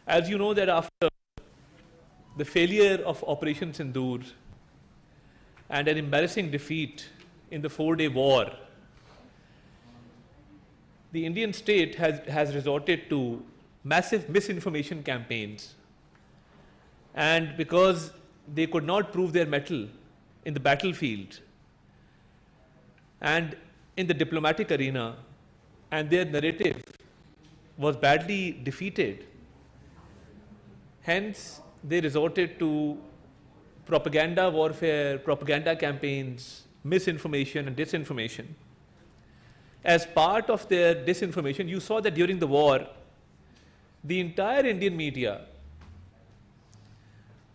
As you know that after the failure of Operation Sindoor and an embarrassing defeat in the 4-day war, the Indian state has resorted to massive misinformation campaigns. And because they could not prove their mettle in the battlefield and in the diplomatic arena, and their narrative was badly defeated, hence they resorted to propaganda warfare, propaganda campaigns, misinformation and disinformation. As part of their disinformation, you saw that during the war, the entire Indian media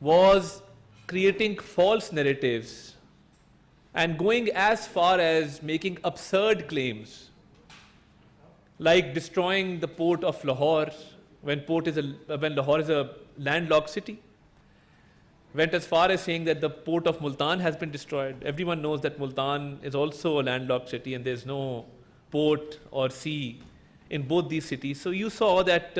was creating false narratives and going as far as making absurd claims, like destroying the port of Lahore when Lahore is a landlocked city. Went as far as saying that the port of Multan has been destroyed. Everyone knows that Multan is also a landlocked city and there's no port or sea in both these cities. So you saw that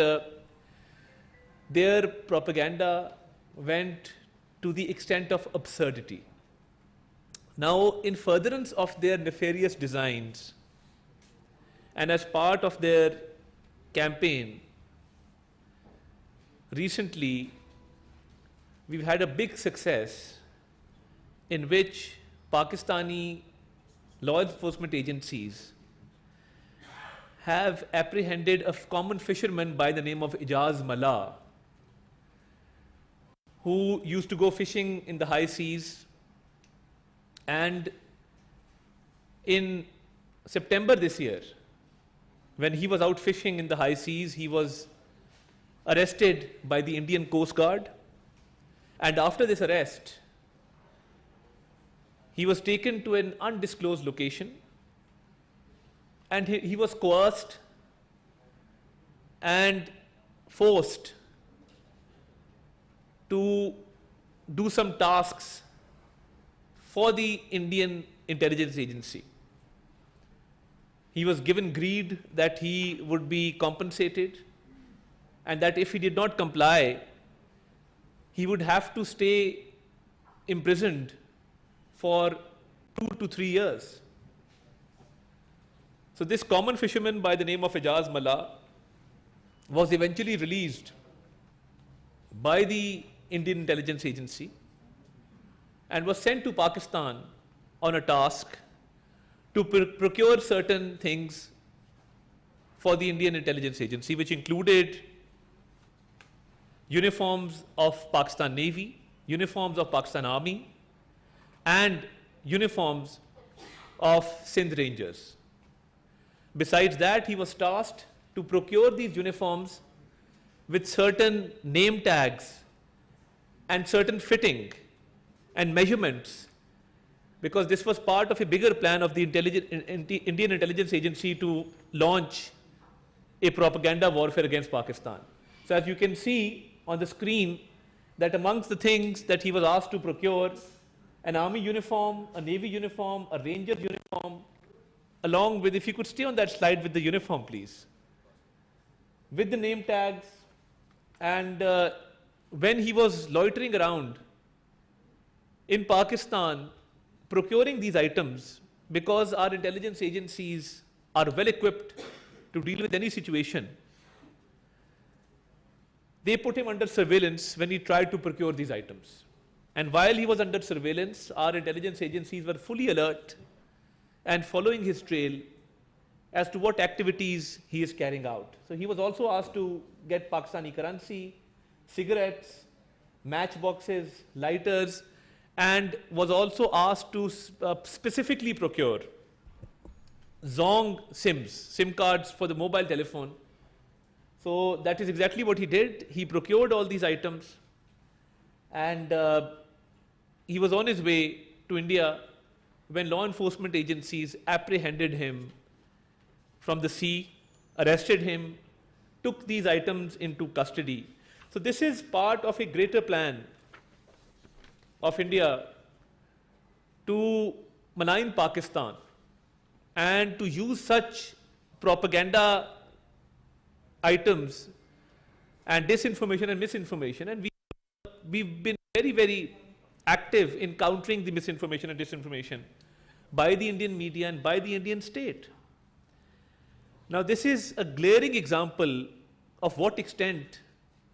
their propaganda went to the extent of absurdity. Now, in furtherance of their nefarious designs and as part of their campaign, recently we've had a big success in which Pakistani law enforcement agencies have apprehended a common fisherman by the name of Ijaz Mallah, who used to go fishing in the high seas. And in September this year, when he was out fishing in the high seas, he was arrested by the Indian Coast Guard. And after this arrest, he was taken to an undisclosed location and he was coerced and forced to do some tasks for the Indian intelligence agency. He was given greed that he would be compensated and that if he did not comply, he would have to stay imprisoned for 2 to 3 years. So this common fisherman by the name of Ijaz Mallah was eventually released by the Indian intelligence agency and was sent to Pakistan on a task to procure certain things for the Indian intelligence agency, which included uniforms of Pakistan Navy, uniforms of Pakistan Army, and uniforms of Sindh Rangers. Besides that, he was tasked to procure these uniforms with certain name tags and certain fitting and measurements, because this was part of a bigger plan of the Indian intelligence agency to launch a propaganda warfare against Pakistan. So as you can see on the screen, that amongst the things that he was asked to procure, an army uniform, a navy uniform, a ranger's uniform, along with, if you could stay on that slide with the uniform please, with the name tags. And when he was loitering around in Pakistan procuring these items, because our intelligence agencies are well equipped to deal with any situation, they put him under surveillance when he tried to procure these items. And while he was under surveillance, our intelligence agencies were fully alert and following his trail as to what activities he is carrying out. So he was also asked to get Pakistani currency, cigarettes, matchboxes, lighters, and was also asked to specifically procure Zong SIMs, SIM cards for the mobile telephone. So that is exactly what he did. He procured all these items and he was on his way to India when law enforcement agencies apprehended him from the sea, arrested him, took these items into custody. So this is part of a greater plan of India to malign Pakistan and to use such propaganda items and disinformation and misinformation, and we've been very, very active in countering the misinformation and disinformation by the Indian media and by the Indian state. Now, this is a glaring example of what extent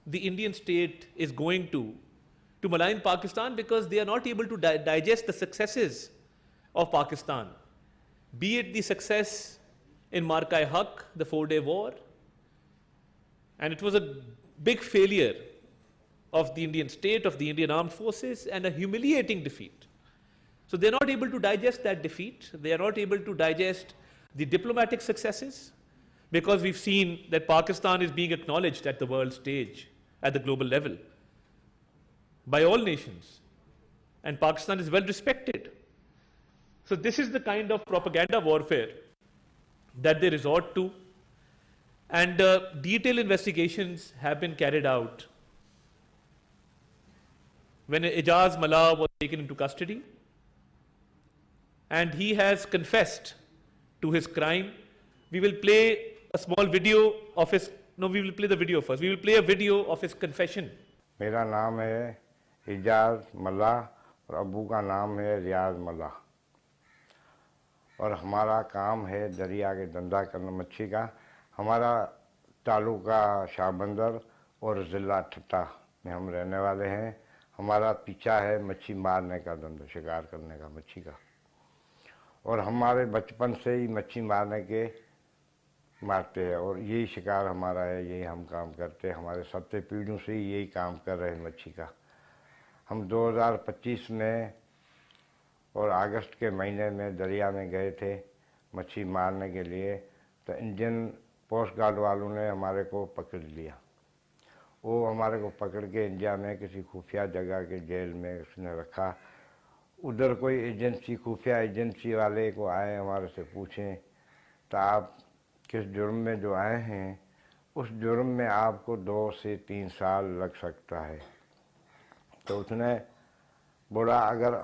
the Indian state is going to malign Pakistan, because they are not able to digest the successes of Pakistan, be it the success in Marka-e-Haq, the 4-day war, and it was a big failure of the Indian state, of the Indian armed forces, and a humiliating defeat. So they're not able to digest that defeat. They are not able to digest the diplomatic successes, because we've seen that Pakistan is being acknowledged at the world stage, at the global level, by all nations. And Pakistan is well respected. So this is the kind of propaganda warfare that they resort to. And detailed investigations have been carried out. When Ijaz Mallah was taken into custody, and he has confessed to his crime, we will play a small video of his, no, we will play the video first. We will play a video of his confession. मेरा नाम है इजाज़ मल्ला और अब्बू का नाम है रियाज मल्ला, और हमारा काम है दरिया के धंधा करना मच्छी का। हमारा तालुका शाहबंदर और ज़िला ठट्टा में हम रहने वाले हैं। हमारा पीछा है मच्छी मारने का धंधा, शिकार करने का मच्छी का, और हमारे बचपन से ही मच्छी मारने के मारते हैं, और यही शिकार हमारा है, यही हम काम करते हैं। हमारे सत्य पीढ़ियों से ही यही काम कर रहे हैं मच्छी का। हम 2025 में और अगस्त के महीने में दरिया में गए थे मच्छी मारने के लिए, तो इंडियन कोस्ट गार्ड वालों ने हमारे को पकड़ लिया। वो हमारे को पकड़ के इंडिया में किसी खुफिया जगह के जेल में उसने रखा। उधर कोई एजेंसी, खुफिया एजेंसी वाले को आए, हमारे से पूछें तो आप किस जुर्म में जो आए हैं, उस जुर्म में आपको 2 से 3 साल लग सकता है। तो उसने बोला अगर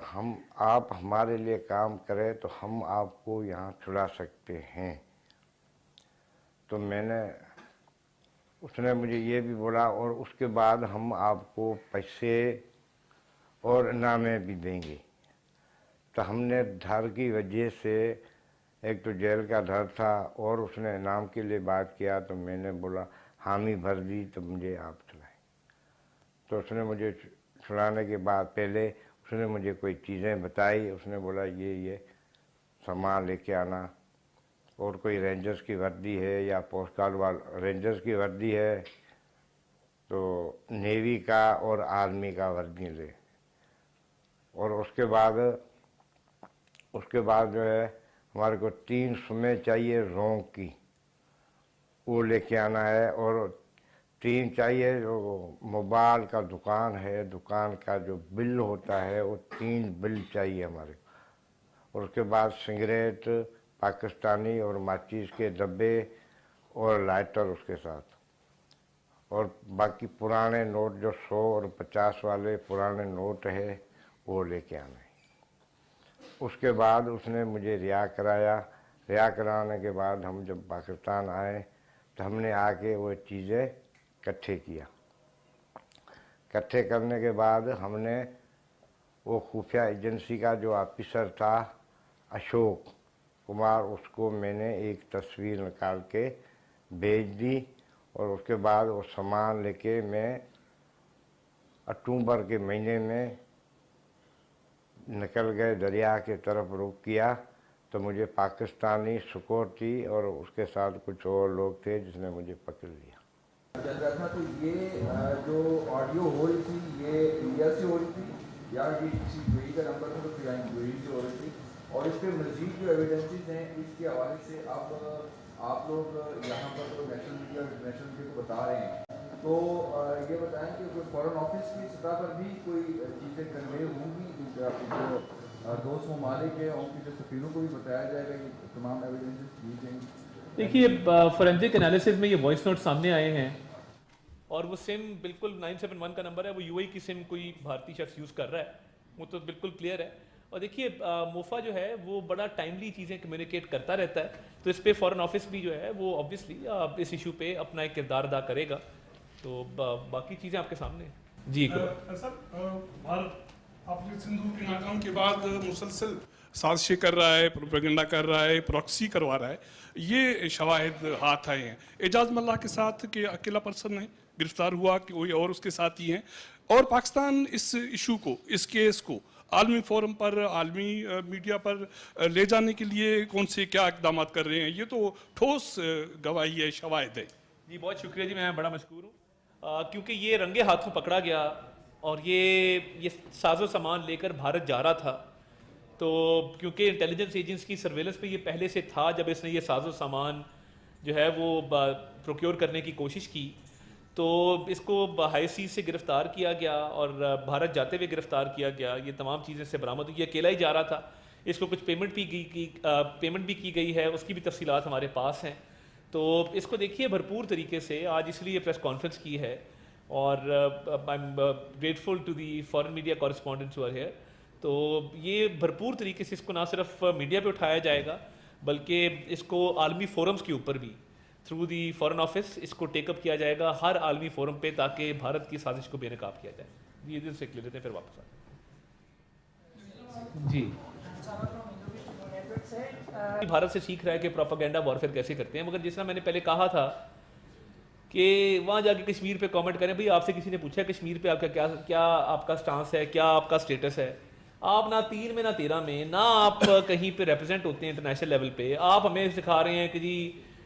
आप हमारे लिए काम करें तो हम आपको यहाँ छुड़ा सकते हैं। तो उसने मुझे ये भी बोला, और उसके बाद हम आपको पैसे और इनामे भी देंगे। तो हमने डर की वजह से, एक तो जेल का डर था और उसने इनाम के लिए बात किया, तो मैंने बोला हामी भर दी तो मुझे आप छुड़ाएं। तो उसने मुझे छुड़ाने के बाद पहले उसने मुझे कोई चीज़ें बताई। उसने बोला ये सामान लेके आना, और कोई रेंजर्स की वर्दी है या पोस्ट गार्ड वाला रेंजर्स की वर्दी है तो नेवी का और आर्मी का वर्दी ले, और उसके बाद जो है हमारे को 3 सुमें चाहिए रोंग की, वो लेके आना है, और 3 चाहिए जो मोबाइल का दुकान है, दुकान का जो बिल होता है वो 3 बिल चाहिए हमारे को, और उसके बाद सिगरेट पाकिस्तानी और माचिस के डब्बे और लाइटर उसके साथ, और बाकी पुराने नोट जो 100 और 50 वाले पुराने नोट है वो लेके आना है। उसके बाद उसने मुझे रिहा कराया। रिहा कराने के बाद हम जब पाकिस्तान आए तो हमने आके वो चीज़ें इकट्ठे किया। इकट्ठे करने के बाद हमने वो खुफिया एजेंसी का जो ऑफिसर था अशोक कुमार, उसको मैंने एक तस्वीर निकाल के भेज दी, और उसके बाद वो सामान लेके मैं अक्टूबर के महीने में निकल गए, दरिया के तरफ रुख किया। तो मुझे पाकिस्तानी सिक्योरिटी और उसके साथ कुछ और लोग थे जिसने मुझे पकड़ लिया। चल रहा था, तो ये जो ऑडियो हो रही थी ये इंडिया से हो रही थी या ये किसी यूएई का नंबर था तो फिर यूएई से हो रही थी, और इस पर मजीद जो एविडेंसेस हैं इसके हवाले से अब आप लोग यहाँ पर तो नेशनल मीडिया और इंटरनेशनल मीडिया को बता रहे हैं, तो ये बताएं कि कोई फॉरेन ऑफिस की सतह पर भी कोई चीज़ें कन्वे होंगी, जो दोस्त ममालिक है उनके जो सफीरों को भी बताया जाएगा, ये तमाम एविडेंसेस दी जाएंगी। देखिए, फोरेंसिक एनालिसिस में ये वॉइस नोट सामने आए हैं, और वो सिम बिल्कुल 971 का नंबर है, वो यूएई की सिम कोई भारतीय शख्स यूज़ कर रहा है, वो तो बिल्कुल क्लियर है। और देखिए, मोफा जो है वो बड़ा टाइमली चीज़ें कम्युनिकेट करता रहता है, तो इस पे फॉरेन ऑफिस भी जो है वो ऑब्वियसली इस इशू पे अपना एक किरदार अदा करेगा। तो बाकी चीज़ें आपके सामने हैं। जी सर, भारत अपने सिंधु के नाकाम के बाद मुसलसल साजिशें कर रहा है, प्रोपेगेंडा कर रहा है, प्रॉक्सी करवा रहा है, ये शवाहिद हाथ आए हैं। एजाज मल्लाह के साथ के अकेला पर्सन है गिरफ्तार हुआ कि कोई और उसके साथ ही हैं, और पाकिस्तान इस इशू को, इस केस को आलमी फोरम पर, आलमी मीडिया पर ले जाने के लिए कौन से क्या इकदाम कर रहे हैं? ये तो ठोस गवाही है, शवाहिद है। जी बहुत शुक्रिया जी, मैं बड़ा मशकूर हूँ, क्योंकि ये रंगे हाथों पकड़ा गया और ये साजो सामान लेकर भारत जा रहा था। तो क्योंकि इंटेलिजेंस एजेंसी की सर्वेलेंस पे ये पहले से था, जब इसने ये साजो सामान जो है वो प्रोक्योर करने की कोशिश की, तो इसको हाई सीज से गिरफ़्तार किया गया और भारत जाते हुए गिरफ़्तार किया गया। ये तमाम चीज़ें से बरामद हुई। ये अकेला ही जा रहा था, इसको कुछ पेमेंट भी की गई है, उसकी भी तफसीलात हमारे पास हैं। तो इसको देखिए भरपूर तरीके से, आज इसलिए प्रेस कॉन्फ्रेंस की है और I am grateful to the foreign media correspondents who are here. तो ये भरपूर तरीके से इसको ना सिर्फ मीडिया पे उठाया जाएगा, बल्कि इसको आलमी फोरम्स के ऊपर भी थ्रू दी फॉरेन ऑफिस इसको टेकअप किया जाएगा हर आलमी फोरम पे, ताकि भारत की साजिश को बेनकाब किया जाए। ये दिन से ले लेते हैं, फिर वापस आते जी। भारत से सीख रहा है कि प्रोपेगेंडा वॉरफेयर कैसे करते हैं, मगर जिस तरह मैंने पहले कहा था कि वहाँ जाके कश्मीर पे कमेंट करें। भाई आपसे किसी ने पूछा कश्मीर पे आपका क्या आपका स्टांस है, क्या आपका स्टेटस है? आप ना 3 में ना 13 में ना आप कहीं पे रिप्रेजेंट होते हैं इंटरनेशनल लेवल पे। आप हमें सिखा रहे हैं कि जी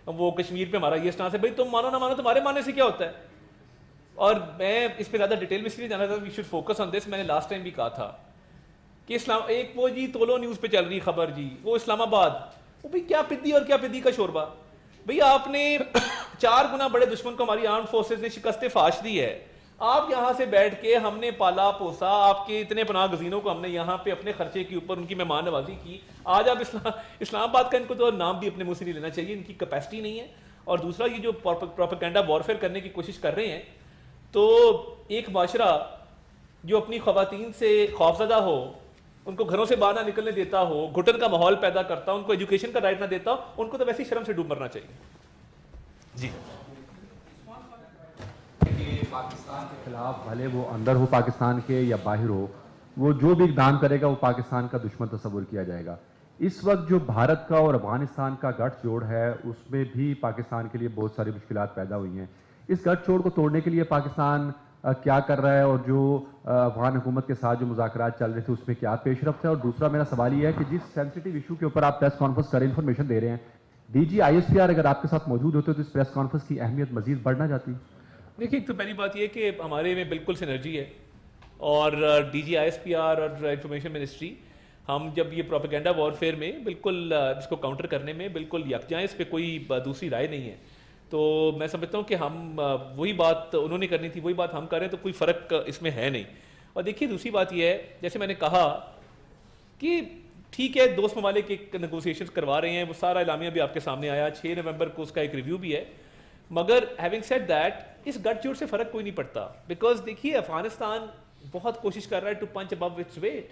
वो कश्मीर पे हमारा ये स्टांस है। भाई तुम मानो ना मानो, तुम्हारे मानने से क्या होता है? और मैं इस पर ज़्यादा डिटेल में इसलिए जाना था, we should focus on this. मैंने लास्ट टाइम भी कहा था कि इस्लाम एक वो जी तोलो न्यूज़ पे चल रही खबर जी, वो इस्लामाबाद, वो भाई क्या पिद्दी और क्या पिद्दी का शोरबा। भैया आपने 4 गुना बड़े दुश्मन को हमारी आर्म्ड फोर्सेस ने शिकस्त फाश दी है। आप यहाँ से बैठ के हमने पाला पोसा, आपके इतने पनाह गजीनों को हमने यहाँ पे अपने खर्चे के ऊपर उनकी मेहमान नवाजी की। आज आप इस्लामाबाद का इनको तो नाम भी अपने मुंह से नहीं लेना चाहिए, इनकी कैपेसिटी नहीं है। और दूसरा ये जो प्रोपेगेंडा वॉरफेयर करने की कोशिश कर रहे हैं, तो एक माशरा जो अपनी ख़वातीन से खौफजदा हो, उनको घरों से बाहर ना निकलने देता हो, घुटन का माहौल पैदा करता हो, उनको एजुकेशन का राइट ना देता हो, उनको तो वैसे ही शर्म से डूब मरना चाहिए जी। पाकिस्तान के खिलाफ, भले वो अंदर हो पाकिस्तान के या बाहर हो, वो जो भी इकदाम करेगा वो पाकिस्तान का दुश्मन तस्वुर किया जाएगा। इस वक्त जो भारत का और अफगानिस्तान का गठजोड़ है, उसमें भी पाकिस्तान के लिए बहुत सारी मुश्किलात पैदा हुई हैं। इस गठजोड़ को तोड़ने के लिए पाकिस्तान क्या कर रहा है, और जो अफगान हुकूमत के साथ जो मुज़ाकरात चल रहे थे उसमें क्या पेशरफ्त है? और दूसरा मेरा सवाल ये है कि जिस सेंसिटिव इशू के ऊपर आप प्रेस कॉन्फ्रेंस कर इन्फॉर्मेशन दे रहे हैं, DG ISPR अगर आपके साथ मौजूद होते तो इस प्रेस कॉन्फ्रेंस की अहमियत मजीद बढ़ना जाती। देखिए, तो पहली बात ये कि हमारे में बिल्कुल सिनर्जी है और DG ISPR और इंफॉर्मेशन मिनिस्ट्री, हम जब ये प्रोपेगेंडा वॉरफेयर में बिल्कुल इसको काउंटर करने में बिल्कुल यकजा हैं, इस पर कोई दूसरी राय नहीं है। तो मैं समझता हूँ कि हम वही बात उन्होंने करनी थी, वही बात हम कर रहे हैं, तो कोई फ़र्क इसमें है नहीं। और देखिए दूसरी बात ये है, जैसे मैंने कहा कि ठीक है दोस्त ममालिक एक नेगोशिएशंस करवा रहे हैं, वो सारा इलामिया भी आपके सामने आया, 6 नवंबर को उसका एक रिव्यू भी है। मगर हैविंग सेड दैट, इस गठजोड़ से फ़र्क कोई नहीं पड़ता, बिकॉज देखिए अफगानिस्तान बहुत कोशिश कर रहा है to punch above its weight,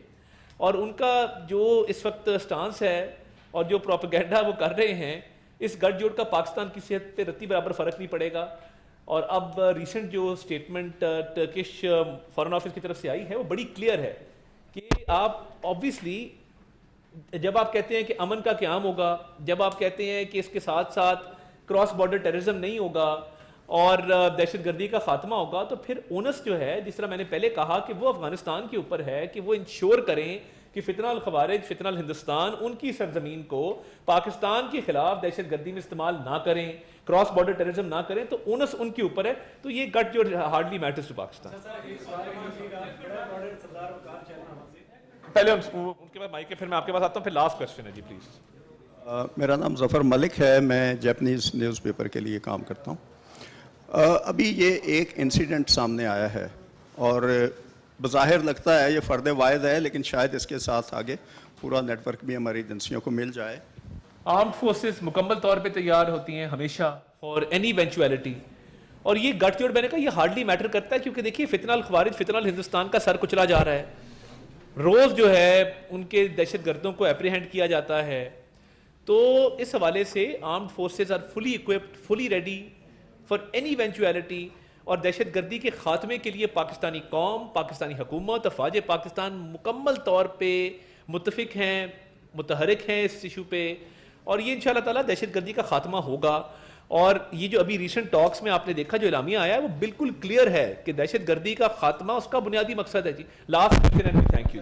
और उनका जो इस वक्त स्टांस है और जो प्रोपेगेंडा वो कर रहे हैं, इस गठजोड़ का पाकिस्तान की सेहत पे रत्ती बराबर फ़र्क नहीं पड़ेगा। और अब रिसेंट जो स्टेटमेंट टर्किश फॉरेन ऑफिस की तरफ से आई है, वो बड़ी क्लियर है कि आप ऑब्वियसली जब आप कहते हैं कि अमन का क़याम होगा, जब आप कहते हैं कि इसके साथ साथ क्रॉस बॉर्डर टेररिज्म नहीं होगा और दहशतगर्दी का खात्मा होगा, तो फिर ओनस जो है, जिस तरह मैंने पहले कहा कि वो अफगानिस्तान के ऊपर है कि वो इंश्योर करें कि फितनल खवारिज, फितनल हिंदुस्तान उनकी सरजमीन को पाकिस्तान के खिलाफ दहशतगर्दी में इस्तेमाल ना करें, क्रॉस बॉर्डर टेररिज्म ना करें, तो ओनस उनके ऊपर है। तो ये गट जो हार्डली मैटर्स टू पाकिस्तान। पहले उनके बाद माइक है, फिर मैं आपके पास आता हूँ, फिर लास्ट क्वेश्चन है जी प्लीज। मेरा नाम ज़फ़र मलिक है, मैं जैपनीज़ न्यूज़पेपर के लिए काम करता हूँ। अभी ये एक इंसिडेंट सामने आया है और बज़ाहिर लगता है ये फ़र्द वाहिद है, लेकिन शायद इसके साथ आगे पूरा नेटवर्क भी हमारी एजेंसियों को मिल जाए। आर्म्ड फोर्सेस मुकम्मल तौर पे तैयार होती हैं हमेशा फॉर एनी इवेंचुअलिटी, और ये गठजोड़ मैंने कहा ये हार्डली मैटर करता है, क्योंकि देखिए फितनल खवारिज, फितनल हिंदुस्तान का सर कुचला जा रहा है, रोज़ जो है उनके दहशतगर्दों को एप्रीहेंड किया जाता है। तो इस हवाले से armed forces are fully equipped, fully ready for any eventuality. और दहशतगर्दी के ख़ात्मे के लिए पाकिस्तानी कौम, पाकिस्तानी हुकूमत, अफवाज पाकिस्तान मुकम्मल तौर पे मुत्तफिक हैं, मुतहरिक हैं इस इशू पे, और ये इंशाअल्लाह ताला दहशतगर्दी का खात्मा होगा। और ये जो अभी रिसेंट टॉक्स में आपने देखा जो इलामिया आया है वो बिल्कुल क्लियर है कि दहशतगर्दी का खात्मा उसका बुनियादी मकसद है जी। Last question and thank you.